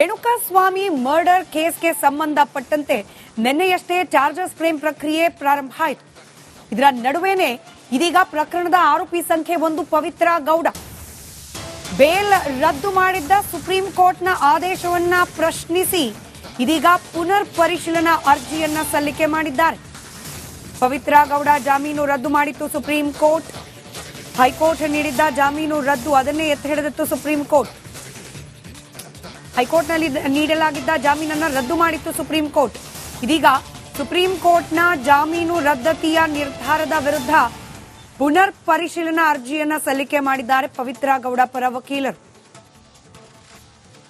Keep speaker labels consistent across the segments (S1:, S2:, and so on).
S1: Renukaswamy murder ಕೇಸ್ಗೆ ಸಂಬಂಧಪಟ್ಟಂತೆ ನಿನ್ನೆಯಷ್ಟೇ charges frame ಪ್ರಕ್ರಿಯೆ ಪ್ರಾರಂಭ ಆಯಿತು. ಇದರ ನಡುವೆನೇ ಇದೀಗ ಪ್ರಕರಣದ ಆರೋಪಿ ಸಂಖ್ಯೆ 1 ಪವಿತ್ರ ಗೌಡ ಬೇಲ್ ರದ್ದು ಮಾಡಿದ್ದ ಸುಪ್ರೀಂ ಕೋರ್ಟ್ನ ಆದೇಶವನ್ನ ಪ್ರಶ್ನಿಸಿ ಇದೀಗ ಪುನರ್ ಪರಿಶೀಲನಾ ಅರ್ಜಿಯನ್ನ ಸಲ್ಲಿಕೆ ಮಾಡಿದ್ದಾರೆ. ಪವಿತ್ರ ಗೌಡ ಜಾಮೀನು ರದ್ದು ಮಾಡಿತ್ತು ಸುಪ್ರೀಂ ಕೋರ್ಟ್. ಹೈಕೋರ್ಟ್ ನೀಡಿದ್ದ ಜಾಮೀನು ರದ್ದು ಅದನ್ನೇ ಎತ್ತಿ ಹಿಡಿದಿತ್ತು ಸುಪ್ರೀಂ ಕೋರ್ಟ್. ಹೈಕೋರ್ಟ್ನಲ್ಲಿ ನೀಡಲಾಗಿದ್ದ ಜಾಮೀನನ್ನು ರದ್ದು ಮಾಡಿತ್ತು ಸುಪ್ರೀಂ ಕೋರ್ಟ್. ಇದೀಗ ಸುಪ್ರೀಂ ಕೋರ್ಟ್ನ ಜಾಮೀನು ರದ್ದತಿಯ ನಿರ್ಧಾರದ ವಿರುದ್ಧ ಪುನರ್ ಪರಿಶೀಲನಾ ಅರ್ಜಿಯನ್ನ ಸಲ್ಲಿಕೆ ಮಾಡಿದ್ದಾರೆ ಪವಿತ್ರ ಗೌಡ ಪರ ವಕೀಲರು.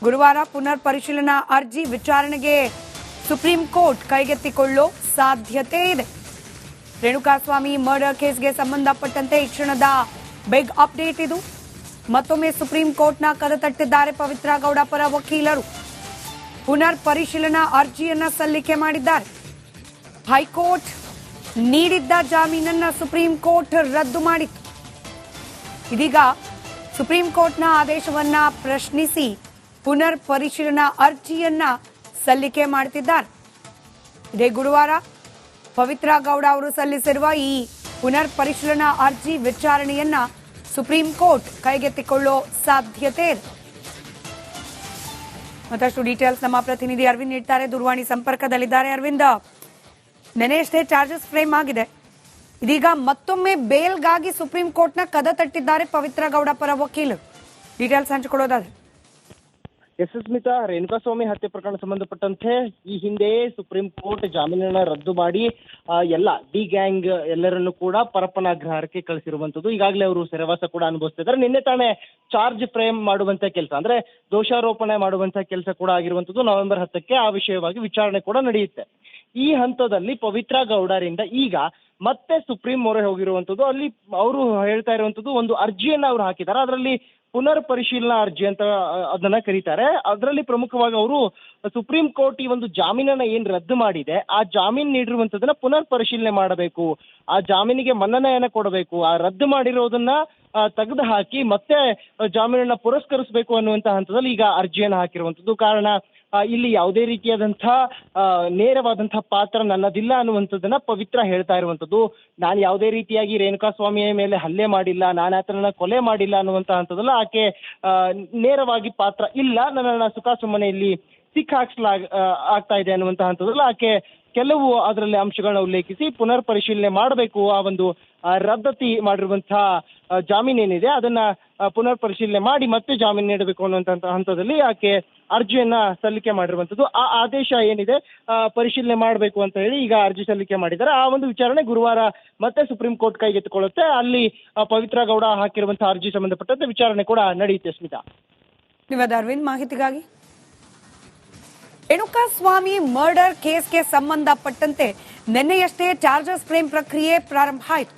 S1: ಗುರುವಾರ ಪುನರ್ ಪರಿಶೀಲನಾ ಅರ್ಜಿ ವಿಚಾರಣೆಗೆ ಸುಪ್ರೀಂ ಕೋರ್ಟ್ ಕೈಗೆತ್ತಿಕೊಳ್ಳೋ ಸಾಧ್ಯತೆ ಇದೆ. ರೇಣುಕಾಸ್ವಾಮಿ ಮರ್ಡರ್ ಕೇಸ್ಗೆ ಸಂಬಂಧಪಟ್ಟಂತೆ ಈ ಕ್ಷಣದ ಬಿಗ್ ಅಪ್ಡೇಟ್ ಇದು. ಮತ್ತೊಮ್ಮೆ ಸುಪ್ರೀಂ ಕೋರ್ಟ್ನ ಕದ ತಟ್ಟಿದ್ದಾರೆ ಪವಿತ್ರ ಗೌಡ ಪರ ವಕೀಲರು. ಪುನರ್ ಪರಿಶೀಲನಾ ಅರ್ಜಿಯನ್ನ ಸಲ್ಲಿಕೆ ಮಾಡಿದ್ದಾರೆ. ಹೈಕೋರ್ಟ್ ನೀಡಿದ್ದ ಜಾಮೀನನ್ನ ಸುಪ್ರೀಂ ಕೋರ್ಟ್ ರದ್ದು ಮಾಡಿತ್ತು. ಇದೀಗ ಸುಪ್ರೀಂ ಕೋರ್ಟ್ನ ಆದೇಶವನ್ನ ಪ್ರಶ್ನಿಸಿ ಪುನರ್ ಪರಿಶೀಲನಾ ಅರ್ಜಿಯನ್ನ ಸಲ್ಲಿಕೆ ಮಾಡುತ್ತಿದ್ದಾರೆ. ಇದೇ ಗುರುವಾರ ಪವಿತ್ರ ಗೌಡ ಅವರು ಸಲ್ಲಿಸಿರುವ ಈ ಪುನರ್ ಪರಿಶೀಲನಾ ಅರ್ಜಿ ವಿಚಾರಣೆಯನ್ನ ಸುಪ್ರೀಂ ಕೋರ್ಟ್ ಕೈಗೆತ್ತಿಕೊಳ್ಳೋ ಸಾಧ್ಯತೆ ಇದೆ. ಮತ್ತಷ್ಟು ಡೀಟೇಲ್ಸ್ ನಮ್ಮ ಪ್ರತಿನಿಧಿ ಅರವಿಂದ್ ನೀಡ್ತಾರೆ, ದೂರವಾಣಿ ಸಂಪರ್ಕದಲ್ಲಿದ್ದಾರೆ. ಅರವಿಂದ್, ನೆನೆಯಷ್ಟೇ ಚಾರ್ಜಸ್ ಫ್ರೇಮ್ ಆಗಿದೆ. ಇದೀಗ ಮತ್ತೊಮ್ಮೆ ಬೇಲ್ಗಾಗಿ ಸುಪ್ರೀಂ ಕೋರ್ಟ್ನ ಕದ ತಟ್ಟಿದ್ದಾರೆ ಪವಿತ್ರ ಗೌಡ ಪರ ವಕೀಲರು. ಡೀಟೇಲ್ಸ್ ಹಂಚಿಕೊಳ್ಳೋದಾದ್ರೆ
S2: ಸ್ಮಿತಾ, ರೇಣುಕಾಸ್ವಾಮಿ ಹತ್ಯೆ ಪ್ರಕರಣ ಸಂಬಂಧಪಟ್ಟಂತೆ ಈ ಹಿಂದೆಯೇ ಸುಪ್ರೀಂ ಕೋರ್ಟ್ ಜಾಮೀನನ್ನ ರದ್ದು ಮಾಡಿ ಎಲ್ಲ ಡಿ ಗ್ಯಾಂಗ್ ಎಲ್ಲರನ್ನು ಕೂಡ ಪರಪ್ಪನಾಗ್ರಹಾರಕ್ಕೆ ಕಳಿಸಿರುವಂತದ್ದು. ಈಗಾಗಲೇ ಅವರು ಸೆರೆವಾಸ ಕೂಡ ಅನುಭವಿಸ್ತಿದ್ದಾರೆ. ನಿನ್ನೆ ತಾನೇ ಚಾರ್ಜ್ ಫ್ರೇಮ್ ಮಾಡುವಂತ ಕೆಲಸ, ಅಂದ್ರೆ ದೋಷಾರೋಪಣೆ ಮಾಡುವಂತ ಕೆಲಸ ಕೂಡ ಆಗಿರುವಂತದ್ದು. ನವೆಂಬರ್ 10ಕ್ಕೆ ಆ ವಿಷಯವಾಗಿ ವಿಚಾರಣೆ ಕೂಡ ನಡೆಯುತ್ತೆ. ಈ ಹಂತದಲ್ಲಿ ಪವಿತ್ರ ಗೌಡರಿಂದ ಈಗ ಮತ್ತೆ ಸುಪ್ರೀಂ ಮೊರೆ ಹೋಗಿರುವಂತದ್ದು. ಅಲ್ಲಿ ಅವರು ಹೇಳ್ತಾ ಇರುವಂತದ್ದು ಒಂದು ಅರ್ಜಿಯನ್ನ ಅವರು ಹಾಕಿದ್ದಾರೆ. ಅದರಲ್ಲಿ ಪುನರ್ ಪರಿಶೀಲನಾ ಅರ್ಜಿ ಅಂತ ಅದನ್ನ ಕರೀತಾರೆ. ಅದರಲ್ಲಿ ಪ್ರಮುಖವಾಗಿ ಅವರು ಸುಪ್ರೀಂ ಕೋರ್ಟ್ ಈ ಒಂದು ಜಾಮೀನನ್ನ ಏನ್ ರದ್ದು ಮಾಡಿದೆ, ಆ ಜಾಮೀನು ನೀಡಿರುವಂತದನ್ನ ಪುನರ್ ಪರಿಶೀಲನೆ ಮಾಡಬೇಕು, ಆ ಜಾಮೀನಿಗೆ ಮನ್ನಣೆಯನ್ನ ಕೊಡಬೇಕು, ಆ ರದ್ದು ಮಾಡಿರೋದನ್ನ ತೆಗೆದು ಹಾಕಿ ಮತ್ತೆ ಜಾಮೀನನ್ನ ಪುರಸ್ಕರಿಸಬೇಕು ಅನ್ನುವಂತ ಹಂತದಲ್ಲಿ ಈಗ ಅರ್ಜಿಯನ್ನ ಹಾಕಿರುವಂತದ್ದು. ಕಾರಣ ಇಲ್ಲಿ ಯಾವುದೇ ರೀತಿಯಾದಂತಹ ನೇರವಾದಂತಹ ಪಾತ್ರ ನನ್ನದಿಲ್ಲ ಅನ್ನುವಂಥದ್ದನ್ನ ಪವಿತ್ರ ಹೇಳ್ತಾ ಇರುವಂತದ್ದು. ನಾನು ಯಾವುದೇ ರೀತಿಯಾಗಿ ರೇಣುಕಾಸ್ವಾಮಿಯ ಮೇಲೆ ಹಲ್ಲೆ ಮಾಡಿಲ್ಲ, ನಾನು ಆತನನ್ನ ಕೊಲೆ ಮಾಡಿಲ್ಲ ಅನ್ನುವಂತ ಹಂತದಲ್ಲ ಆಕೆ ನೇರವಾಗಿ ಪಾತ್ರ ಇಲ್ಲ, ನನ್ನನ್ನ ಸುಖಾಸುಮ್ಮನೆಯಲ್ಲಿ ಆಗ್ತಾ ಇದೆ ಅನ್ನುವಂತ ಹಂತದಲ್ಲ ಆಕೆ ಕೆಲವು ಅದರಲ್ಲಿ ಅಂಶಗಳನ್ನ ಉಲ್ಲೇಖಿಸಿ ಪುನರ್ ಪರಿಶೀಲನೆ ಮಾಡಬೇಕು, ಆ ಒಂದು ರದ್ದತಿ ಮಾಡಿರುವಂತಹ ಜಾಮೀನು ಏನಿದೆ ಅದನ್ನ ಪುನರ್ ಪರಿಶೀಲನೆ ಮಾಡಿ ಮತ್ತೆ ಜಾಮೀನು ನೀಡಬೇಕು ಅನ್ನುವಂತ ಹಂತದಲ್ಲಿ ಆಕೆ ಅರ್ಜಿಯನ್ನ ಸಲ್ಲಿಕೆ ಮಾಡಿರುವಂತದ್ದು. ಆ ಆದೇಶ ಏನಿದೆ ಪರಿಶೀಲನೆ ಮಾಡಬೇಕು ಅಂತ ಹೇಳಿ ಈಗ ಅರ್ಜಿ ಸಲ್ಲಿಕೆ ಮಾಡಿದ್ದಾರೆ. ಆ ಒಂದು ವಿಚಾರಣೆ ಗುರುವಾರ ಮತ್ತೆ ಸುಪ್ರೀಂ ಕೋರ್ಟ್ ಕೈಗೆತ್ತಿಕೊಳ್ಳುತ್ತೆ. ಅಲ್ಲಿ ಪವಿತ್ರ ಗೌಡ ಹಾಕಿರುವಂತಹ ಅರ್ಜಿ ಸಂಬಂಧಪಟ್ಟಂತೆ ವಿಚಾರಣೆ ಕೂಡ ನಡೆಯುತ್ತೆ. ಸ್ಮಿತಾ,
S1: ಧನ್ಯವಾದ ಅರವಿಂದ್ ಮಾಹಿತಿಗಾಗಿ. ರೇಣುಕಾಸ್ವಾಮಿ ಮರ್ಡರ್ ಕೇಸ್ಗೆ ಸಂಬಂಧಪಟ್ಟಂತೆ ನಿನ್ನೆಯಷ್ಟೇ ಚಾರ್ಜಸ್ ಫ್ರೇಮ್ ಪ್ರಕ್ರಿಯೆ ಪ್ರಾರಂಭ ಆಯಿತು.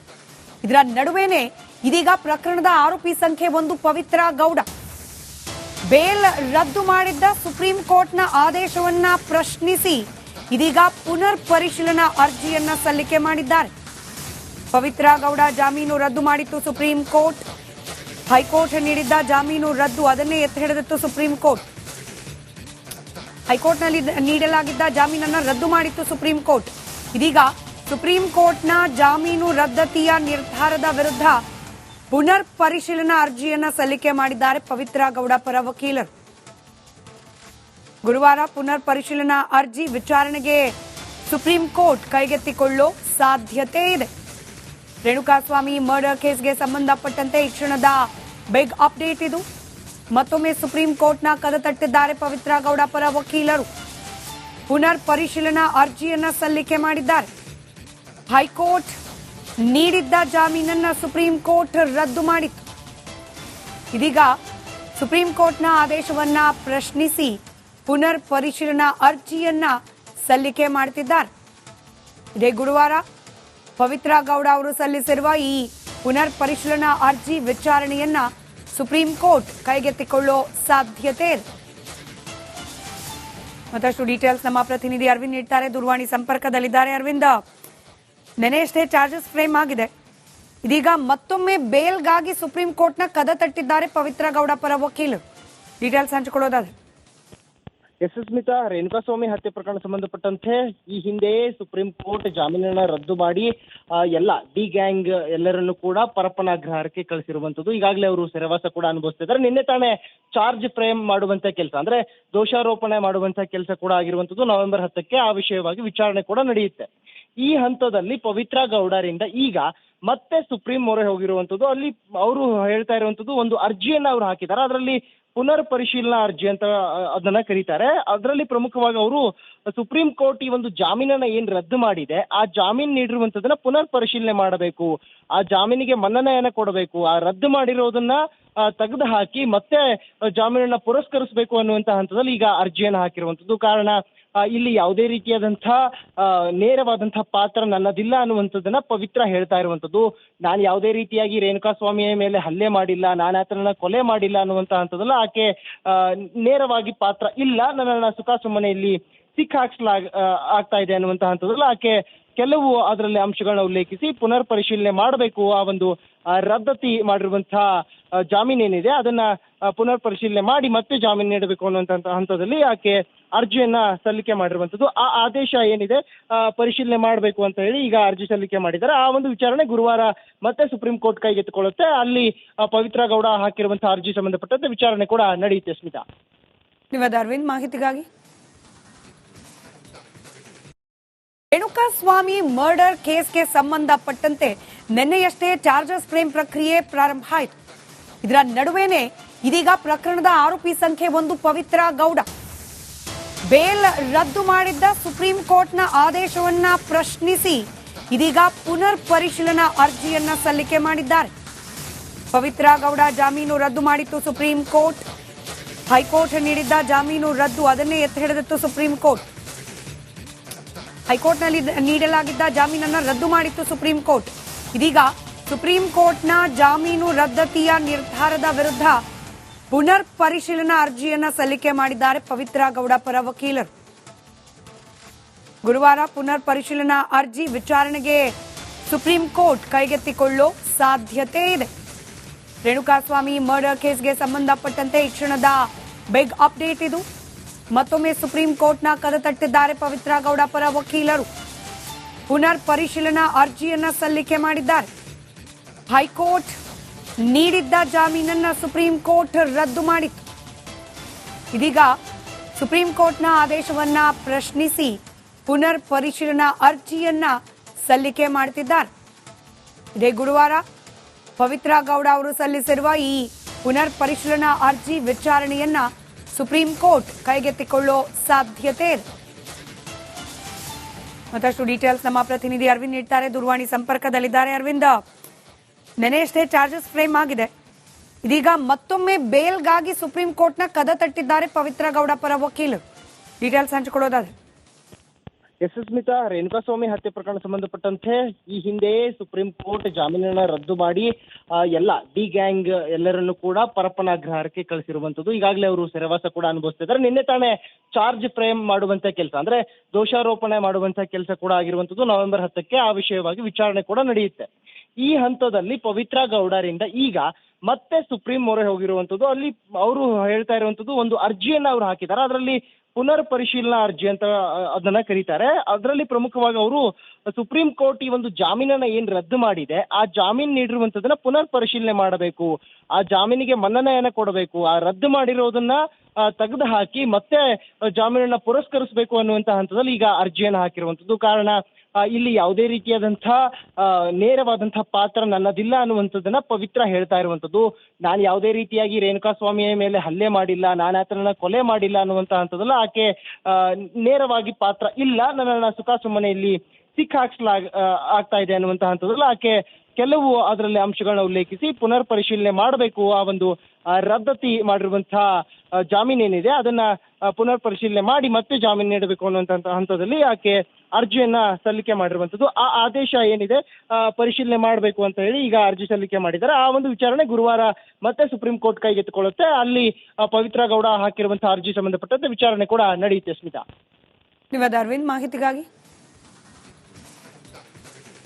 S1: ಇದರ ನಡುವೆನೇ ಇದೀಗ ಪ್ರಕರಣದ ಆರೋಪಿ ಸಂಖ್ಯೆ 1 ಪವಿತ್ರ ಗೌಡ ಬೇಲ್ ರದ್ದು ಮಾಡಿದ್ದ ಸುಪ್ರೀಂ ಕೋರ್ಟ್ನ ಆದೇಶವನ್ನ ಪ್ರಶ್ನಿಸಿ ಇದೀಗ ಪುನರ್ ಪರಿಶೀಲನಾ ಅರ್ಜಿಯನ್ನ ಸಲ್ಲಿಕೆ ಮಾಡಿದ್ದಾರೆ. ಪವಿತ್ರ ಗೌಡ ಜಾಮೀನು ರದ್ದು ಮಾಡಿತ್ತು ಸುಪ್ರೀಂ ಕೋರ್ಟ್. ಹೈಕೋರ್ಟ್ ನೀಡಿದ್ದ ಜಾಮೀನು ರದ್ದು ಅದನ್ನೇ ಎತ್ತಿ ಹಿಡಿದಿತ್ತು ಸುಪ್ರೀಂ ಕೋರ್ಟ್. ಹೈಕೋರ್ಟ್ನಲ್ಲಿ ನೀಡಲಾಗಿದ್ದ ಜಾಮೀನನ್ನ ರದ್ದು ಮಾಡಿತ್ತು ಸುಪ್ರೀಂ ಕೋರ್ಟ್. ಇದೀಗ ಸುಪ್ರೀಂ ಕೋರ್ಟ್ನ ಜಾಮೀನು ರದ್ದತಿಯ ನಿರ್ಧಾರದ ವಿರುದ್ಧ ಪುನರ್ ಪರಿಶೀಲನಾ ಅರ್ಜಿಯನ್ನ ಸಲ್ಲಿಕೆ ಮಾಡಿದ್ದಾರೆ ಪವಿತ್ರ ಗೌಡ ಪರ ವಕೀಲರು. ಗುರುವಾರ ಪುನರ್ ಪರಿಶೀಲನಾ ಅರ್ಜಿ ವಿಚಾರಣೆಗೆ ಸುಪ್ರೀಂ ಕೋರ್ಟ್ ಕೈಗೆತ್ತಿಕೊಳ್ಳೋ ಸಾಧ್ಯತೆ ಇದೆ. ರೇಣುಕಾಸ್ವಾಮಿ ಮರ್ಡರ್ ಕೇಸ್ಗೆ ಸಂಬಂಧಪಟ್ಟಂತೆ ಈ ಕ್ಷಣದ ಬಿಗ್ ಅಪ್ಡೇಟ್ ಇದು. ಮತ್ತೊಮ್ಮೆ ಸುಪ್ರೀಂ ಕೋರ್ಟ್ನ ಕದ ತಟ್ಟಿದ್ದಾರೆ ಪವಿತ್ರ ಗೌಡ ಪರ ವಕೀಲರು. ಪುನರ್ ಪರಿಶೀಲನಾ ಅರ್ಜಿಯನ್ನ ಸಲ್ಲಿಕೆ ಮಾಡಿದ್ದಾರೆ. ಹೈಕೋರ್ಟ್ ನೀಡಿದ್ದ ಜಾಮೀನನ್ನ ಸುಪ್ರೀಂ ಕೋರ್ಟ್ ರದ್ದು ಮಾಡಿತ್ತು. ಇದೀಗ ಸುಪ್ರೀಂ ಕೋರ್ಟ್ನ ಆದೇಶವನ್ನ ಪ್ರಶ್ನಿಸಿ ಪುನರ್ ಪರಿಶೀಲನಾ ಅರ್ಜಿಯನ್ನ ಸಲ್ಲಿಕೆ ಮಾಡುತ್ತಿದ್ದಾರೆ. ಇದೇ ಗುರುವಾರ ಪವಿತ್ರ ಗೌಡ ಅವರು ಸಲ್ಲಿಸಿರುವ ಈ ಪುನರ್ ಪರಿಶೀಲನಾ ಅರ್ಜಿ ವಿಚಾರಣೆಯನ್ನ ಸುಪ್ರೀಂ ಕೋರ್ಟ್ ಕೈಗೆತ್ತಿಕೊಳ್ಳೋ ಸಾಧ್ಯತೆ ಇದೆ. ಮತ್ತಷ್ಟು ಡೀಟೇಲ್ಸ್ ನಮ್ಮ ಪ್ರತಿನಿಧಿ ಅರವಿಂದ್ ನೀಡ್ತಾರೆ, ದೂರವಾಣಿ ಸಂಪರ್ಕದಲ್ಲಿದ್ದಾರೆ. ಅರವಿಂದ್, ನೆನೆಯಷ್ಟೇ ಚಾರ್ಜಸ್ ಫ್ರೇಮ್ ಆಗಿದೆ. ಇದೀಗ ಮತ್ತೊಮ್ಮೆ ಬೇಲ್ಗಾಗಿ ಸುಪ್ರೀಂ ಕೋರ್ಟ್ನ ಕದ ತಟ್ಟಿದ್ದಾರೆ ಪವಿತ್ರ ಗೌಡ ಪರ ವಕೀಲರು. ಡೀಟೇಲ್ಸ್ ಹಂಚಿಕೊಳ್ಳೋದಾದ್ರೆ
S2: ಸ್ಮಿತಾ, ರೇಣುಕಾಸ್ವಾಮಿ ಹತ್ಯೆ ಪ್ರಕರಣ ಸಂಬಂಧಪಟ್ಟಂತೆ ಈ ಹಿಂದೆಯೇ ಸುಪ್ರೀಂ ಕೋರ್ಟ್ ಜಾಮೀನನ್ನ ರದ್ದು ಮಾಡಿ ಎಲ್ಲ ಡಿ ಗ್ಯಾಂಗ್ ಎಲ್ಲರನ್ನು ಕೂಡ ಪರಪ್ಪನಾಗ್ರಹಾರಕ್ಕೆ ಕಳಿಸಿರುವಂತದ್ದು. ಈಗಾಗಲೇ ಅವರು ಸೆರೆವಾಸ ಕೂಡ ಅನುಭವಿಸ್ತಿದ್ದಾರೆ. ನಿನ್ನೆ ತಾನೇ ಚಾರ್ಜ್ ಫ್ರೇಮ್ ಮಾಡುವಂತ ಕೆಲಸ, ಅಂದ್ರೆ ದೋಷಾರೋಪಣೆ ಮಾಡುವಂತ ಕೆಲಸ ಕೂಡ ಆಗಿರುವಂತದ್ದು. ನವೆಂಬರ್ 10ಕ್ಕೆ ಆ ವಿಷಯವಾಗಿ ವಿಚಾರಣೆ ಕೂಡ ನಡೆಯುತ್ತೆ. ಈ ಹಂತದಲ್ಲಿ ಪವಿತ್ರ ಗೌಡರಿಂದ ಈಗ ಮತ್ತೆ ಸುಪ್ರೀಂ ಮೊರೆ ಹೋಗಿರುವಂತದ್ದು. ಅಲ್ಲಿ ಅವರು ಹೇಳ್ತಾ ಇರುವಂತದ್ದು, ಒಂದು ಅರ್ಜಿಯನ್ನ ಅವರು ಹಾಕಿದ್ದಾರೆ. ಅದರಲ್ಲಿ ಪುನರ್ ಪರಿಶೀಲನಾ ಅರ್ಜಿ ಅಂತ ಅದನ್ನ ಕರೀತಾರೆ. ಅದರಲ್ಲಿ ಪ್ರಮುಖವಾಗಿ ಅವರು ಸುಪ್ರೀಂ ಕೋರ್ಟ್ ಈ ಒಂದು ಜಾಮೀನನ್ನ ಏನ್ ರದ್ದು ಮಾಡಿದೆ, ಆ ಜಾಮೀನ್ ನೀಡಿರುವಂತದನ್ನ ಪುನರ್ ಪರಿಶೀಲನೆ ಮಾಡಬೇಕು, ಆ ಜಾಮೀನಿಗೆ ಮನ್ನಣೆಯನ್ನ ಕೊಡಬೇಕು, ಆ ರದ್ದು ಮಾಡಿರೋದನ್ನ ತೆಗೆದು ಹಾಕಿ ಮತ್ತೆ ಜಾಮೀನನ್ನ ಪುರಸ್ಕರಿಸಬೇಕು ಅನ್ನುವಂತ ಹಂತದಲ್ಲಿ ಈಗ ಅರ್ಜಿಯನ್ನ ಹಾಕಿರುವಂತದ್ದು. ಕಾರಣ ಇಲ್ಲಿ ಯಾವುದೇ ರೀತಿಯಾದಂತಹ ನೇರವಾದಂತಹ ಪಾತ್ರ ನನ್ನದಿಲ್ಲ ಅನ್ನುವಂಥದ್ದನ್ನ ಪವಿತ್ರ ಹೇಳ್ತಾ ಇರುವಂತದ್ದು. ನಾನು ಯಾವುದೇ ರೀತಿಯಾಗಿ ರೇಣುಕಾಸ್ವಾಮಿಯ ಮೇಲೆ ಹಲ್ಲೆ ಮಾಡಿಲ್ಲ, ನಾನು ಆತನನ್ನ ಕೊಲೆ ಮಾಡಿಲ್ಲ ಅನ್ನುವಂತ ಹಂತದಲ್ಲ ಆಕೆ ನೇರವಾಗಿ ಪಾತ್ರ ಇಲ್ಲ, ನನ್ನನ್ನ ಸುಖಾಸುಮ್ಮನೆಯಲ್ಲಿ ಆಗ್ತಾ ಇದೆ ಅನ್ನುವಂತ ಹಂತದಲ್ಲ ಆಕೆ ಕೆಲವು ಅದರಲ್ಲಿ ಅಂಶಗಳನ್ನ ಉಲ್ಲೇಖಿಸಿ ಪುನರ್ ಪರಿಶೀಲನೆ ಮಾಡಬೇಕು, ಆ ಒಂದು ರದ್ದತಿ ಮಾಡಿರುವಂತಹ ಜಾಮೀನು ಏನಿದೆ ಅದನ್ನ ಪುನರ್ ಪರಿಶೀಲನೆ ಮಾಡಿ ಮತ್ತೆ ಜಾಮೀನು ನೀಡಬೇಕು ಅನ್ನುವಂತ ಹಂತದಲ್ಲಿ ಆಕೆ ಅರ್ಜಿಯನ್ನ ಸಲ್ಲಿಕೆ ಮಾಡಿರುವಂತದ್ದು. ಆ ಆದೇಶ ಏನಿದೆ ಪರಿಶೀಲನೆ ಮಾಡಬೇಕು ಅಂತ ಹೇಳಿ ಈಗ ಅರ್ಜಿ ಸಲ್ಲಿಕೆ ಮಾಡಿದ್ದಾರೆ. ಆ ಒಂದು ವಿಚಾರಣೆ ಗುರುವಾರ ಮತ್ತೆ ಸುಪ್ರೀಂ ಕೋರ್ಟ್ ಕೈಗೆತ್ತಿಕೊಳ್ಳುತ್ತೆ. ಅಲ್ಲಿ ಪವಿತ್ರ ಗೌಡ ಹಾಕಿರುವಂತಹ ಅರ್ಜಿ ಸಂಬಂಧಪಟ್ಟಂತೆ ವಿಚಾರಣೆ ಕೂಡ ನಡೆಯುತ್ತೆ. ಸ್ಮಿತಾ,
S1: ಧನ್ಯವಾದ ಅರವಿಂದ್ ಮಾಹಿತಿಗಾಗಿ. ರೇಣುಕಾಸ್ವಾಮಿ ಮರ್ಡರ್ ಕೇಸ್ಗೆ ಸಂಬಂಧಪಟ್ಟಂತೆ ನಿನ್ನೆಯಷ್ಟೇ ಚಾರ್ಜಸ್ ಫ್ರೇಮ್ ಪ್ರಕ್ರಿಯೆ ಪ್ರಾರಂಭ ಆಯಿತು. ಇದರ ನಡುವೆನೆ ಇದೀಗ ಪ್ರಕರಣದ ಆರೋಪಿ ಸಂಖ್ಯೆ 1 ಪವಿತ್ರ ಗೌಡ ಬೇಲ್ ರದ್ದು ಮಾಡಿದ್ದ ಸುಪ್ರೀಂ ಕೋರ್ಟ್ನ ಆದೇಶವನ್ನ ಪ್ರಶ್ನಿಸಿ ಇದೀಗ ಪುನರ್ ಪರಿಶೀಲನಾ ಅರ್ಜಿಯನ್ನ ಸಲ್ಲಿಕೆ ಮಾಡಿದ್ದಾರೆ. ಪವಿತ್ರ ಗೌಡ ಜಾಮೀನು ರದ್ದು ಮಾಡಿತ್ತು ಸುಪ್ರೀಂ ಕೋರ್ಟ್. ಹೈಕೋರ್ಟ್ ನೀಡಿದ್ದ ಜಾಮೀನು ರದ್ದು ಅದನ್ನೇ ಎತ್ತಿ ಹಿಡಿದಿತ್ತು ಸುಪ್ರೀಂ ಕೋರ್ಟ್. ಹೈಕೋರ್ಟ್ನಲ್ಲಿ ನೀಡಲಾಗಿದ್ದ ಜಾಮೀನನ್ನ ರದ್ದು ಮಾಡಿತ್ತು ಸುಪ್ರೀಂ ಕೋರ್ಟ್. ಇದೀಗ ಸುಪ್ರೀಂ ಕೋರ್ಟ್ನ ಜಾಮೀನು ರದ್ದತಿಯ ನಿರ್ಧಾರದ ವಿರುದ್ಧ ಪುನರ್ ಪರಿಶೀಲನಾ ಅರ್ಜಿಯನ್ನ ಸಲ್ಲಿಕೆ ಮಾಡಿದ್ದಾರೆ ಪವಿತ್ರ ಗೌಡ ಪರ ವಕೀಲರು. ಗುರುವಾರ ಪುನರ್ ಪರಿಶೀಲನಾ ಅರ್ಜಿ ವಿಚಾರಣೆಗೆ ಸುಪ್ರೀಂ ಕೋರ್ಟ್ ಕೈಗೆತ್ತಿಕೊಳ್ಳೋ ಸಾಧ್ಯತೆ ಇದೆ. ರೇಣುಕಾಸ್ವಾಮಿ ಮರ್ಡರ್ ಕೇಸ್ಗೆ ಸಂಬಂಧಪಟ್ಟಂತೆ ಈ ಕ್ಷಣದ ಬಿಗ್ ಅಪ್ಡೇಟ್ ಇದು. ಮತ್ತೊಮ್ಮೆ ಸುಪ್ರೀಂ ಕೋರ್ಟ್ನ ಕದ ತಟ್ಟಿದ್ದಾರೆ ಪವಿತ್ರ ಗೌಡ ಪರ ವಕೀಲರು. ಪುನರ್ ಪರಿಶೀಲನಾ ಅರ್ಜಿಯನ್ನ ಸಲ್ಲಿಕೆ ಮಾಡಿದ್ದಾರೆ. ಹೈಕೋರ್ಟ್ ನೀಡಿದ್ದ ಜಾಮೀನನ್ನ ಸುಪ್ರೀಂ ಕೋರ್ಟ್ ರದ್ದು ಮಾಡಿತ್ತು. ಇದೀಗ ಸುಪ್ರೀಂ ಕೋರ್ಟ್ನ ಆದೇಶವನ್ನ ಪ್ರಶ್ನಿಸಿ ಪುನರ್ ಪರಿಶೀಲನಾ ಅರ್ಜಿಯನ್ನ ಸಲ್ಲಿಕೆ ಮಾಡುತ್ತಿದ್ದಾರೆ. ಇದೇ ಗುರುವಾರ ಪವಿತ್ರ ಗೌಡ ಅವರು ಸಲ್ಲಿಸಿರುವ ಈ ಪುನರ್ ಪರಿಶೀಲನಾ ಅರ್ಜಿ ವಿಚಾರಣೆಯನ್ನ ಸುಪ್ರೀಂ ಕೋರ್ಟ್ ಕೈಗೆತ್ತಿಕೊಳ್ಳೋ ಸಾಧ್ಯತೆ ಇದೆ. ಮತ್ತಷ್ಟು ಡೀಟೇಲ್ಸ್ ನಮ್ಮ ಪ್ರತಿನಿಧಿ ಅರವಿಂದ್ ನೀಡ್ತಾರೆ, ದೂರವಾಣಿ ಸಂಪರ್ಕದಲ್ಲಿದ್ದಾರೆ. ಅರವಿಂದ್, ನೆನೆಯಷ್ಟೇ ಚಾರ್ಜಸ್ ಫ್ರೇಮ್ ಆಗಿದೆ. ಇದೀಗ ಮತ್ತೊಮ್ಮೆ ಬೇಲ್ಗಾಗಿ ಸುಪ್ರೀಂ ಕೋರ್ಟ್ನ ಕದ ತಟ್ಟಿದ್ದಾರೆ ಪವಿತ್ರ ಗೌಡ ಪರ ವಕೀಲರು. ಡೀಟೇಲ್ಸ್ ಹಂಚಿಕೊಳ್ಳೋದಾದ್ರೆ.
S2: ಸ್ಮಿತಾ, ರೇಣುಕಾಸ್ವಾಮಿ ಹತ್ಯೆ ಪ್ರಕರಣ ಸಂಬಂಧಪಟ್ಟಂತೆ ಈ ಹಿಂದೆಯೇ ಸುಪ್ರೀಂ ಕೋರ್ಟ್ ಜಾಮೀನನ್ನ ರದ್ದು ಮಾಡಿ ಎಲ್ಲ ಡಿ ಗ್ಯಾಂಗ್ ಎಲ್ಲರನ್ನು ಕೂಡ ಪರಪ್ಪನಾಗ್ರಹಾರಕ್ಕೆ ಕಳಿಸಿರುವಂತದ್ದು. ಈಗಾಗಲೇ ಅವರು ಸೆರೆವಾಸ ಕೂಡ ಅನುಭವಿಸ್ತಿದ್ದಾರೆ. ನಿನ್ನೆ ತಾನೇ ಚಾರ್ಜ್ ಫ್ರೇಮ್ ಮಾಡುವಂತ ಕೆಲಸ, ಅಂದ್ರೆ ದೋಷಾರೋಪಣೆ ಮಾಡುವಂತ ಕೆಲಸ ಕೂಡ ಆಗಿರುವಂತದ್ದು. ನವೆಂಬರ್ 10ಕ್ಕೆ ಆ ವಿಷಯವಾಗಿ ವಿಚಾರಣೆ ಕೂಡ ನಡೆಯುತ್ತೆ. ಈ ಹಂತದಲ್ಲಿ ಪವಿತ್ರ ಗೌಡರಿಂದ ಈಗ ಮತ್ತೆ ಸುಪ್ರೀಂ ಮೊರೆ ಹೋಗಿರುವಂತದ್ದು. ಅಲ್ಲಿ ಅವರು ಹೇಳ್ತಾ ಇರುವಂತದ್ದು, ಒಂದು ಅರ್ಜಿಯನ್ನ ಅವರು ಹಾಕಿದ್ದಾರೆ. ಅದರಲ್ಲಿ ಪುನರ್ ಪರಿಶೀಲನಾ ಅರ್ಜಿ ಅಂತ ಅದನ್ನ ಕರೀತಾರೆ. ಅದರಲ್ಲಿ ಪ್ರಮುಖವಾಗಿ ಅವರು ಸುಪ್ರೀಂ ಕೋರ್ಟ್ ಈ ಒಂದು ಜಾಮೀನನ್ನ ಏನ್ ರದ್ದು ಮಾಡಿದೆ, ಆ ಜಾಮೀನ್ ನೀಡಿರುವಂತದನ್ನ ಪುನರ್ ಪರಿಶೀಲನೆ ಮಾಡಬೇಕು, ಆ ಜಾಮೀನಿಗೆ ಮನ್ನಣೆಯನ್ನ ಕೊಡಬೇಕು, ಆ ರದ್ದು ಮಾಡಿರೋದನ್ನ ತೆಗೆದು ಹಾಕಿ ಮತ್ತೆ ಜಾಮೀನನ್ನ ಪುರಸ್ಕರಿಸಬೇಕು ಅನ್ನುವಂತ ಹಂತದಲ್ಲಿ ಈಗ ಅರ್ಜಿಯನ್ನ ಹಾಕಿರುವಂತದ್ದು. ಕಾರಣ ಇಲ್ಲಿ ಯಾವುದೇ ರೀತಿಯಾದಂತಹ ನೇರವಾದಂತಹ ಪಾತ್ರ ನನ್ನದಿಲ್ಲ ಅನ್ನುವಂಥದ್ದನ್ನ ಪವಿತ್ರ ಹೇಳ್ತಾ ಇರುವಂತದ್ದು. ನಾನು ಯಾವುದೇ ರೀತಿಯಾಗಿ ರೇಣುಕಾಸ್ವಾಮಿಯ ಮೇಲೆ ಹಲ್ಲೆ ಮಾಡಿಲ್ಲ, ನಾನು ಆತನನ್ನ ಕೊಲೆ ಮಾಡಿಲ್ಲ ಅನ್ನುವಂತ ಹಂತದಲ್ಲ ಆಕೆ ನೇರವಾಗಿ ಪಾತ್ರ ಇಲ್ಲ, ನನ್ನನ್ನ ಸುಖಾಸುಮ್ಮನೆಯಲ್ಲಿ ಆಗ್ತಾ ಇದೆ ಅನ್ನುವಂತ ಹಂತದಲ್ಲ ಆಕೆ ಕೆಲವು ಅದರಲ್ಲಿ ಅಂಶಗಳನ್ನ ಉಲ್ಲೇಖಿಸಿ ಪುನರ್ ಪರಿಶೀಲನೆ ಮಾಡಬೇಕು, ಆ ಒಂದು ರದ್ದತಿ ಮಾಡಿರುವಂತಹ ಜಾಮೀನು ಏನಿದೆ ಅದನ್ನ ಪುನರ್ ಪರಿಶೀಲನೆ ಮಾಡಿ ಮತ್ತೆ ಜಾಮೀನು ನೀಡಬೇಕು ಅನ್ನುವಂತ ಹಂತದಲ್ಲಿ ಆಕೆ ಅರ್ಜಿಯನ್ನ ಸಲ್ಲಿಕೆ ಮಾಡಿರುವಂತದ್ದು. ಆ ಆದೇಶ ಏನಿದೆ ಪರಿಶೀಲನೆ ಮಾಡಬೇಕು ಅಂತ ಹೇಳಿ ಈಗ ಅರ್ಜಿ ಸಲ್ಲಿಕೆ ಮಾಡಿದ್ದಾರೆ. ಆ ಒಂದು ವಿಚಾರಣೆ ಗುರುವಾರ ಮತ್ತೆ ಸುಪ್ರೀಂ ಕೋರ್ಟ್ ಕೈಗೆತ್ತಿಕೊಳ್ಳುತ್ತೆ. ಅಲ್ಲಿ ಪವಿತ್ರ ಗೌಡ ಹಾಕಿರುವಂತಹ ಅರ್ಜಿ ಸಂಬಂಧಪಟ್ಟಂತೆ ವಿಚಾರಣೆ ಕೂಡ ನಡೆಯುತ್ತೆ. ಸ್ಮಿತಾ,
S1: ಧನ್ಯವಾದ ಅರವಿಂದ್ ಮಾಹಿತಿಗಾಗಿ.